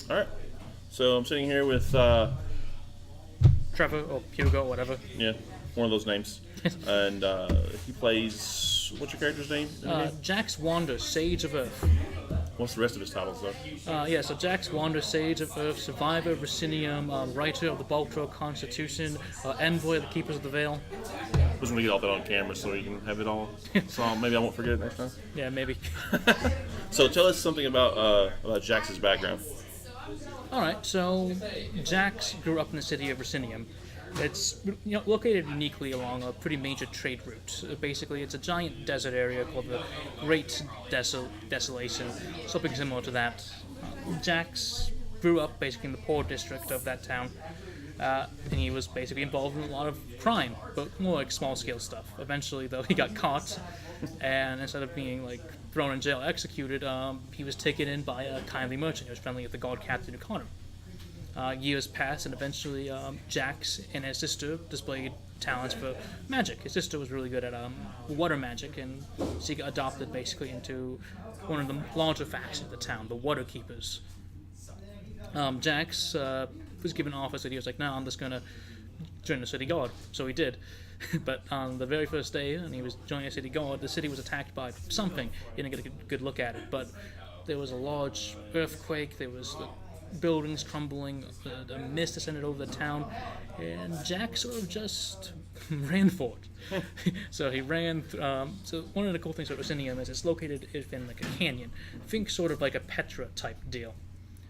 All right. So I'm sitting here with Trevor or Hugo, whatever. yeah, one of those names, and he plays. What's your character's name? in the game? Jax Wanderer, Sage of Earth. What's the rest of his titles though? So Jax Wanderer, Sage of Earth, Survivor, Racinium, Writer of the Baltro Constitution, Envoy of the Keepers of the Veil. Just want to get all that on camera so you can have it all. So maybe I won't forget it next time. Yeah, maybe. So tell us something about Jax's background. Alright, so Jax grew up in the city of Racinium. It's located uniquely along a pretty major trade route. Basically, it's a giant desert area called the Great Desolation, something similar to that. Jax grew up basically in the poor district of that town, and he was basically involved in a lot of crime, but more like small-scale stuff. Eventually, though, he got caught, and instead of being like thrown in jail, executed, he was taken in by a kindly merchant who was friendly with the god captain who caught him. Years passed, and eventually Jax and his sister displayed talents for magic. His sister was really good at water magic, and she got adopted basically into one of the larger factions of the town, the Water Keepers. Jax was given office that he was like, no, I'm just going to join the city guard. So he did. But on the very first day, and he was joining the city guard, the city was attacked by something. He didn't get a good look at it, but there was a large earthquake, there was buildings crumbling, a mist descended over the town, and Jack sort of just ran for it. So he ran. So one of the cool things about Racinium is it's located in like a canyon. Think sort of like a Petra type deal.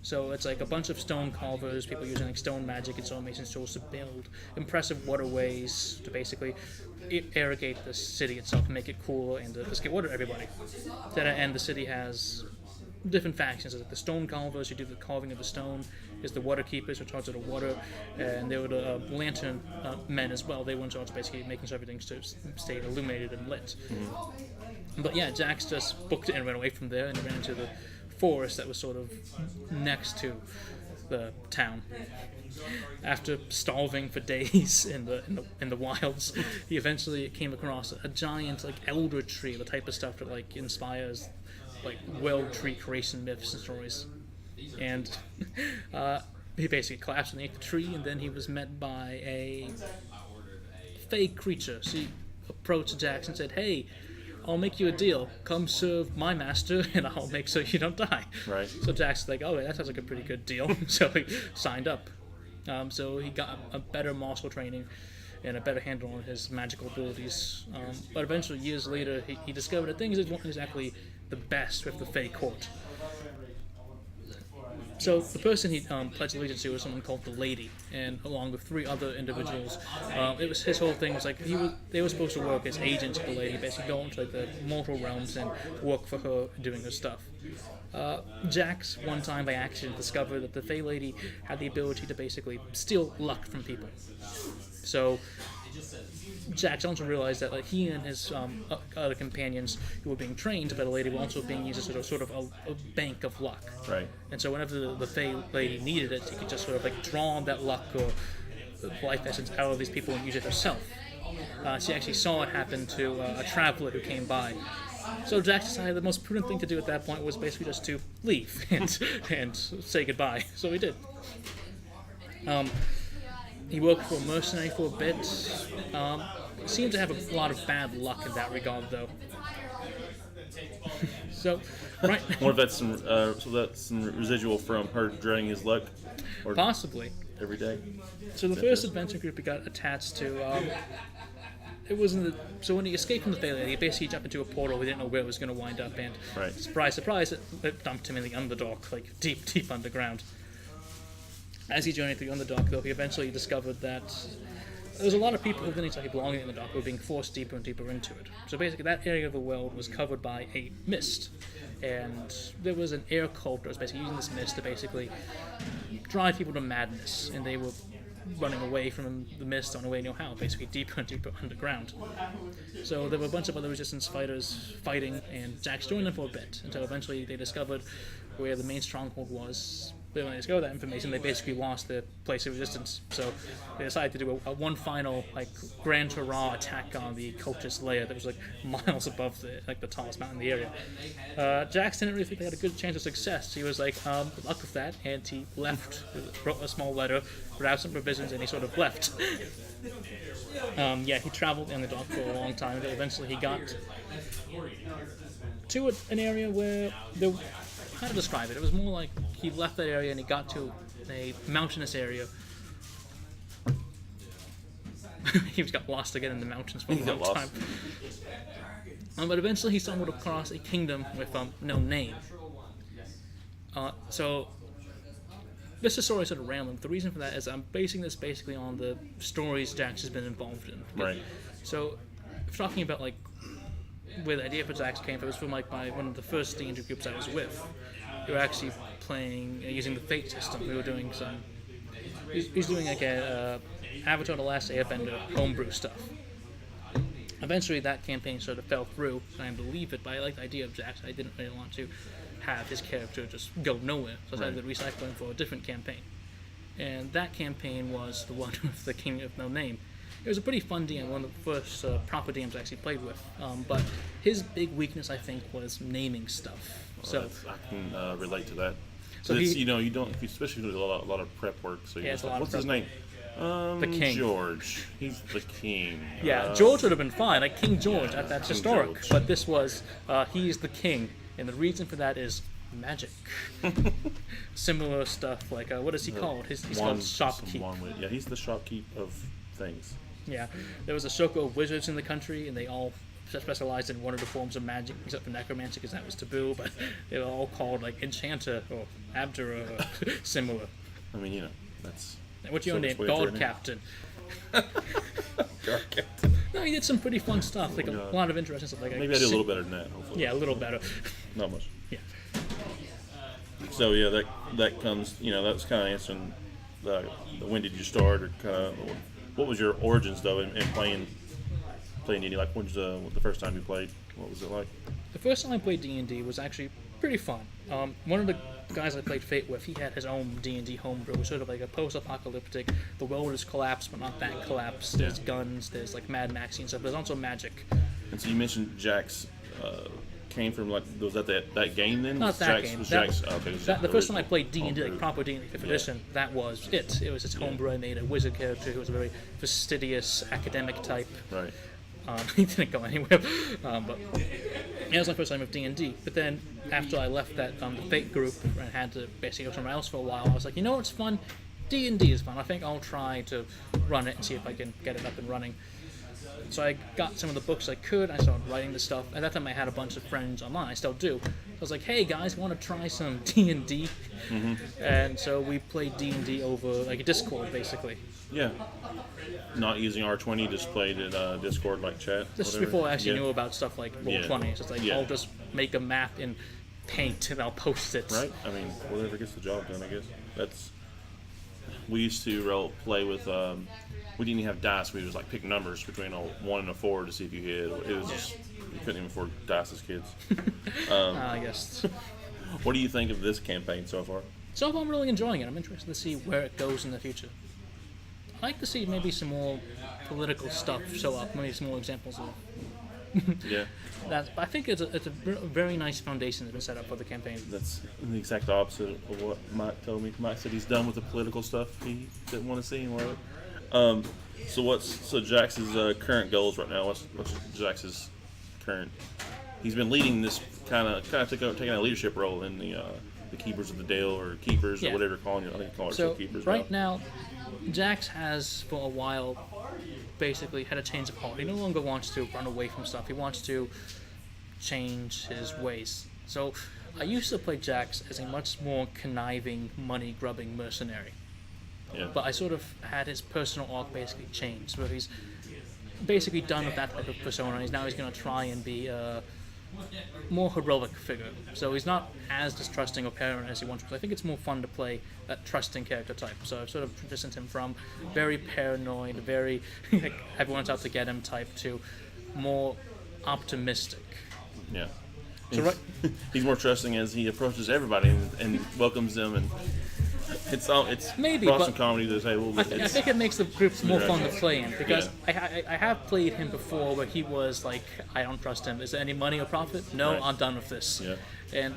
So it's like a bunch of stone carvers, people using like stone magic and stonemason tools to build impressive waterways to basically irrigate the city itself, make it cool, and to just get water to everybody. To that end, the city has different factions. There's like the stone carvers who do the carving of the stone. There's the water keepers who are in charge of the water, and there were the lantern men as well. They were in charge of basically making sure everything stayed illuminated and lit. Mm-hmm. But yeah, Jax just booked it and ran away from there, and he ran into the forest that was sort of next to the town. After starving for days in the wilds, he eventually came across a giant like elder tree, the type of stuff that like inspires like world tree creation myths and stories. And he basically collapsed beneath the tree, and then he was met by a fake creature. She approached Jax and said, "Hey, I'll make you a deal. Come serve my master, and I'll make sure you don't die." Right. So Jack's like, "Oh, that sounds like a pretty good deal." So he signed up. So he got a better martial training and a better handle on his magical abilities. But eventually, years later, he discovered that things weren't exactly the best with the Fey court. So the person he pledged allegiance to was someone called the Lady, and along with three other individuals, it was his whole thing was like they were supposed to work as agents of the Lady, basically go into like the mortal realms and work for her doing her stuff. Jax one time by accident discovered that the Fey Lady had the ability to basically steal luck from people. So Jax also realized that like he and his other companions who were being trained by the Lady were also being used as sort of a bank of luck. Right. And so whenever the Fey Lady needed it, she could just sort of like draw that luck or life essence out of these people and use it herself. She actually saw it happen to a traveler who came by. So Jax decided the most prudent thing to do at that point was basically just to leave and say goodbye. So he did. He worked for a mercenary for a bit. Seemed to have a lot of bad luck in that regard, though. So, right. What if that's some residual from her draining his luck? Or Possibly. every day. So the first adventure group he got attached to, it was so when he escaped from the failure, he basically jumped into a portal. We didn't know where it was going to wind up, and Right. surprise, surprise, it dumped him in the Underdark, like deep, deep underground. As he journeyed through the Underdark, though, he eventually discovered that there was a lot of people who didn't exactly belong in the Underdark who were being forced deeper and deeper into it. So basically, that area of the world was covered by a mist, and there was an air cult that was basically using this mist to basically drive people to madness, and they were running away from the mist on the way to know how, basically deeper and deeper underground. So there were a bunch of other resistance fighters fighting, and Jax joined them for a bit, until eventually they discovered where the main stronghold was, But when they discovered that information, they basically lost their place of resistance. So they decided to do a one final like grand hurrah attack on the cultist lair that was like miles above the tallest mountain in the area. Jax didn't really think they had a good chance of success. He was like, good luck with that, and he left, wrote a small letter, grabbed some provisions, and he sort of left. He traveled in the dark for a long time, but eventually he got to an area where how to describe it? It was more like he left that area and he got to a mountainous area. He just got lost again in the mountains for a long time. But eventually he stumbled across a kingdom with no name. So this is sort of rambling. The reason for that is I'm basing this basically on the stories Jax has been involved in. Right. So if we're talking about like where the idea for Jax came from, it was from like one of the first D&D groups I was with. We were actually playing using the Fate system. We were doing some. He's doing like a Avatar: The Last Airbender homebrew stuff. Eventually, that campaign sort of fell through, and I believe it. But I like the idea of Jax. I didn't really want to have his character just go nowhere, so I decided to recycle him for a different campaign. And that campaign was the one with the King of No Name. It was a pretty fun DM, one of the first proper DMs I actually played with. But his big weakness, I think, was naming stuff. So I can relate to that. So you don't, especially do a lot of prep work. So you're like, what's his name? The King. George. He's the king. Yeah, George would have been fine, like King George. That's historic. George. But this was he's the king, and the reason for that is magic. Similar stuff like what is he called? He's called Shopkeep. Yeah, he's the shopkeep of things. Yeah, there was a circle of wizards in the country, and they all specialized in one of the forms of magic, except for necromancy, because that was taboo. But they were all called like Enchanter or Abjurer or similar. I mean, that's. What's your name? God Captain. God Captain. No, he did some pretty fun stuff, like a lot of interesting stuff. Like maybe I did a little better than that. Hopefully. Yeah, a little better. Not much. Yeah. So yeah, that comes. That's kind of answering the when did you start, or kind of what was your origins though in playing D&D? Like, when was the first time you played? What was it like? The first time I played D&D was actually pretty fun. One of the guys I played Fate with, he had his own D&D homebrew. It was sort of like a post-apocalyptic. The world is collapsed, but not that collapsed. There's guns, there's like Mad Maxy and stuff. There's also magic. And so you mentioned Jax came from was that game then? Not that Jax, game. The first time I played D&D, like proper D&D 5th edition, that was it. It was its homebrew. I made a wizard character who was a very fastidious academic type. Right. He didn't go anywhere, but that was my first time with D&D. But then after I left that the Fate group and had to basically go somewhere else for a while, I was like, what's fun? D&D is fun. I think I'll try to run it and see if I can get it up and running. So I got some of the books I could. I started writing the stuff. At that time, I had a bunch of friends online. I still do. I was like, "Hey guys, want to try some D&D?" Mm-hmm. And so we played D&D over like a Discord, basically. Yeah. Not using R20, just played it Discord like chat. This is before I actually knew about stuff like Roll20. It's just like I'll just make a map in Paint and I'll post it. Right. I mean, whatever gets the job done, I guess. We used to play with. We didn't even have dice. We just like pick numbers between a 1 and a 4 to see if you hit. It was just we couldn't even afford dice as kids. I guess. What do you think of this campaign so far? So far, I'm really enjoying it. I'm interested to see where it goes in the future. I'd like to see maybe some more political stuff show up. Maybe some more examples of. Yeah. I think it's a very nice foundation that's been set up for the campaign. That's the exact opposite of what Mike told me. Mike said he's done with the political stuff he didn't want to see anymore. So Jax's current goals right now? What's Jax's current? He's been leading this kind of taking a leadership role in the Keepers of the Dale or Keepers or whatever you're calling it. I think you call it so Keepers. Right now, Jax has for a while basically had a change of heart. He no longer wants to run away from stuff. He wants to change his ways. So I used to play Jax as a much more conniving, money-grubbing mercenary. Yeah. But I sort of had his personal arc basically changed, where he's basically done with that type of persona. He's going to try and be a more heroic figure. So he's not as distrusting or paranoid as he once was. I think it's more fun to play that trusting character type. So I've sort of transitioned him from very paranoid, very like everyone's out to get him type to more optimistic. Yeah. So he's more trusting as he approaches everybody and welcomes them and It's Maybe, brought but some comedy to the table. I, But I it's, think it makes the groups more fun to play in because Yeah. I have played him before where he was like, I don't trust him. Is there any money or profit? No, Right. I'm done with this. Yeah. And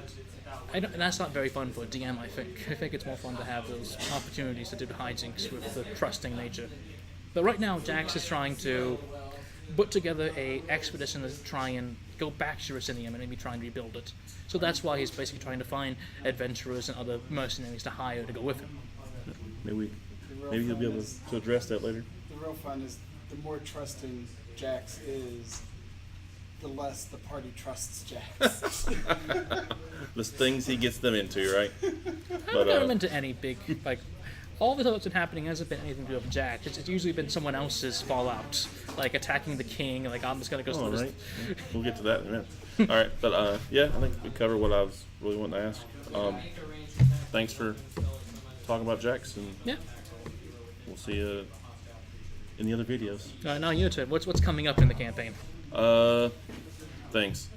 and that's not very fun for a DM. I think it's more fun to have those opportunities to do the hijinks with the trusting nature. But right now, Jax is trying to put together a expedition to try and go back to Rusinium and maybe try and rebuild it. So that's why he's basically trying to find adventurers and other mercenaries to hire to go with him. maybe he'll be able to address that later. The real fun is the more trusting Jax is, the less the party trusts Jax. The things he gets them into, right? I haven't gotten him into any big, like, all the stuff that's been happening hasn't been anything to do with Jax. It's usually been someone else's fallout, like attacking the king, like, I'm just gonna go All through right. this. We'll get to that in a minute. All right, but yeah, I think we covered what I was really wanting to ask. Thanks for talking about Jax, and Yeah. we'll see you in the other videos. Now your turn. What's coming up in the campaign? Thanks.